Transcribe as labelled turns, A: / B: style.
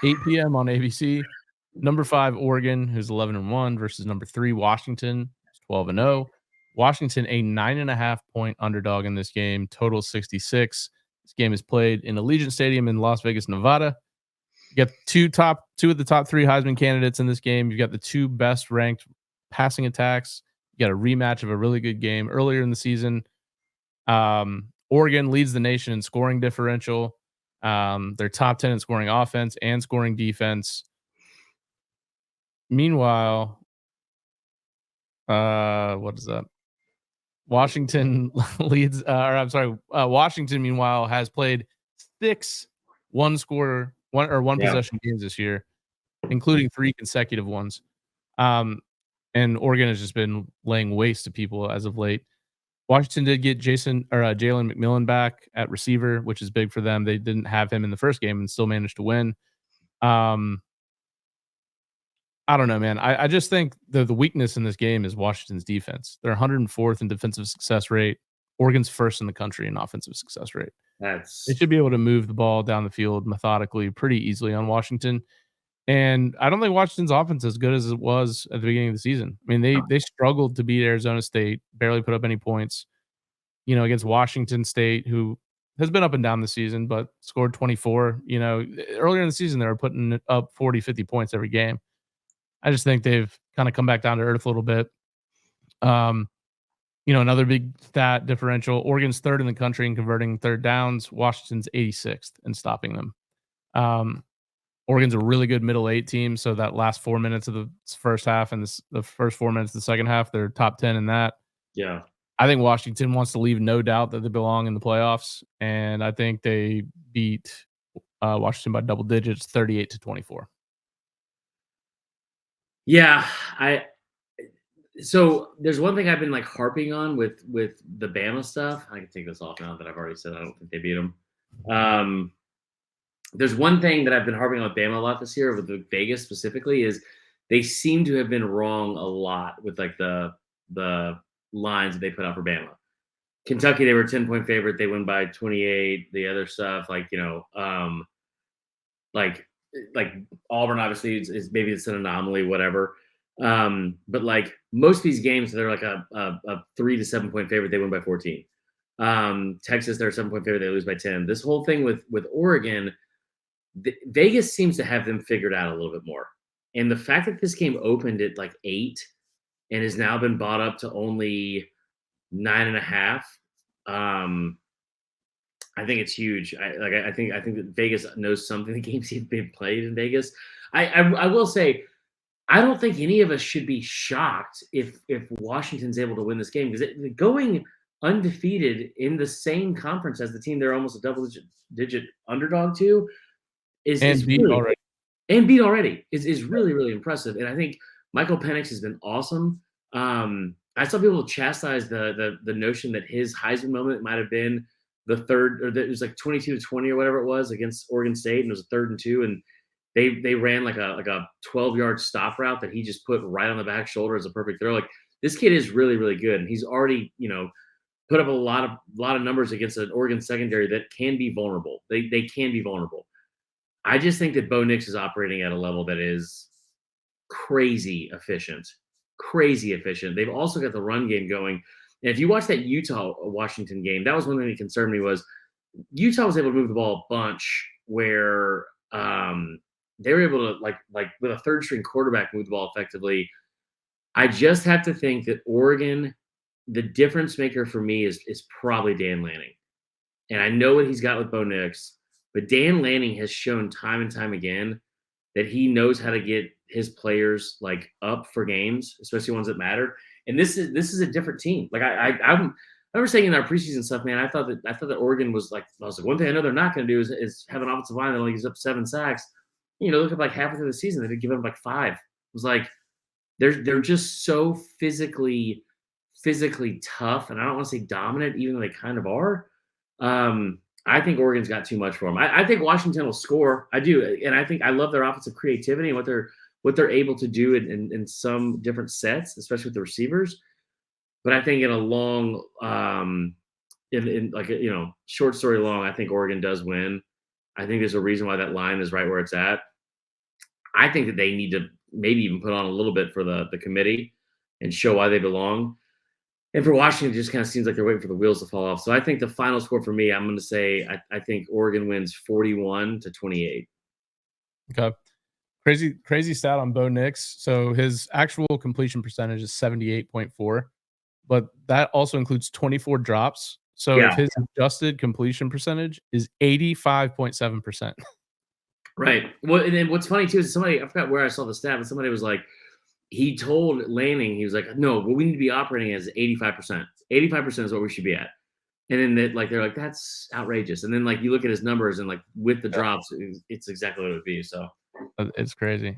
A: 8 p.m. on ABC. Number 5, Oregon, who's 11-1 versus number 3, Washington, who's 12-0. Washington, a 9.5-point underdog in this game, total 66. This game is played in Allegiant Stadium in Las Vegas, Nevada. You got two of the top 3 Heisman candidates in this game. You've got the 2 best ranked passing attacks. You got a rematch of a really good game earlier in the season. Oregon leads the nation in scoring differential. They're top 10 in scoring offense and scoring defense. Meanwhile, what is that? Washington leads, Washington, meanwhile, has played 6 one possession games this year, including 3 consecutive ones. And Oregon has just been laying waste to people as of late. Washington did get Jalen McMillan back at receiver, which is big for them. They didn't have him in the first game and still managed to win. I don't know, man. I just think the weakness in this game is Washington's defense. They're 104th in defensive success rate. Oregon's first in the country in offensive success rate. They should be able to move the ball down the field methodically pretty easily on Washington. And I don't think Washington's offense is as good as it was at the beginning of the season. I mean, they struggled to beat Arizona State, barely put up any points, against Washington State, who has been up and down the season, but scored 24. Earlier in the season, they were putting up 40, 50 points every game. I just think they've kind of come back down to earth a little bit. Another big stat differential. Oregon's 3rd in the country in converting third downs. Washington's 86th in stopping them. Oregon's a really good middle 8 team, so that last 4 minutes of the first half and the first 4 minutes of the second half, they're top 10 in that.
B: Yeah.
A: I think Washington wants to leave no doubt that they belong in the playoffs, and I think they beat Washington by double digits, 38-24.
B: Yeah, so there's one thing I've been harping on with the Bama stuff. I can take this off now that I've already said I don't think they beat them. There's one thing that I've been harping on with Bama a lot this year, with the Vegas specifically, is they seem to have been wrong a lot with the lines that they put out for Bama. Kentucky, they were a 10-point favorite. They win by 28. The other stuff, like Auburn, obviously is maybe it's an anomaly, whatever. But most of these games, they're like a 3 to 7 point favorite. They win by 14. Texas, they're a 7-point favorite. They lose by 10. This whole thing with Oregon, Vegas seems to have them figured out a little bit more. And the fact that this game opened at 8 and has now been bought up to only 9.5, I think it's huge. I think that Vegas knows something. The games have been played in Vegas. I will say, I don't think any of us should be shocked if Washington's able to win this game, because going undefeated in the same conference as the team they're almost a double-digit underdog to is
A: beat
B: really, already is really, really impressive. And I think Michael Penix has been awesome. I saw people chastise the notion that his Heisman moment might have been the third, or that it was 22-20 or whatever it was against Oregon State, and it was a 3rd and 2, and they ran like a 12-yard stop route that he just put right on the back shoulder as a perfect throw. This kid is really, really good, and he's already put up a lot of numbers against an Oregon secondary that can be vulnerable. They can be vulnerable. I just think that Bo Nix is operating at a level that is crazy efficient. They've also got the run game going. And if you watch that Utah-Washington game, that was one thing that concerned me, was Utah was able to move the ball a bunch where they were able to, like with a third-string quarterback, move the ball effectively. I just have to think that Oregon, the difference maker for me is probably Dan Lanning. And I know what he's got with Bo Nix, but Dan Lanning has shown time and time again that he knows how to get his players up for games, especially ones that matter. And this is a different team. I remember saying in our preseason stuff, man, I thought that Oregon was I was like, one thing I know they're not going to do is have an offensive line that only gives up 7 sacks. Look at halfway through the season, they did give up 5. It was they're just so physically tough, and I don't want to say dominant, even though they kind of are. I think Oregon's got too much for them. I think Washington will score. I do, and I love their offensive creativity and what they're able to do in some different sets, especially with the receivers. But I think in a long, short story long, I think Oregon does win. I think there's a reason why that line is right where it's at. I think that they need to maybe even put on a little bit for the committee and show why they belong. And for Washington, it just kind of seems like they're waiting for the wheels to fall off. So I think the final score for me, I'm going to say I think Oregon wins 41-28.
A: Okay. Crazy stat on Bo Nix. So his actual completion percentage is 78.4, but that also includes 24 drops. So if his adjusted completion percentage is 85.7%.
B: Right. Well, and then what's funny too is somebody, I forgot where I saw the stat, but somebody was like, he told Lanning, he was like, no, what we need to be operating as 85%. 85% is what we should be at. And then they're like, that's outrageous. And then like you look at his numbers and like with the drops, it's exactly what it would be. So
A: It's crazy.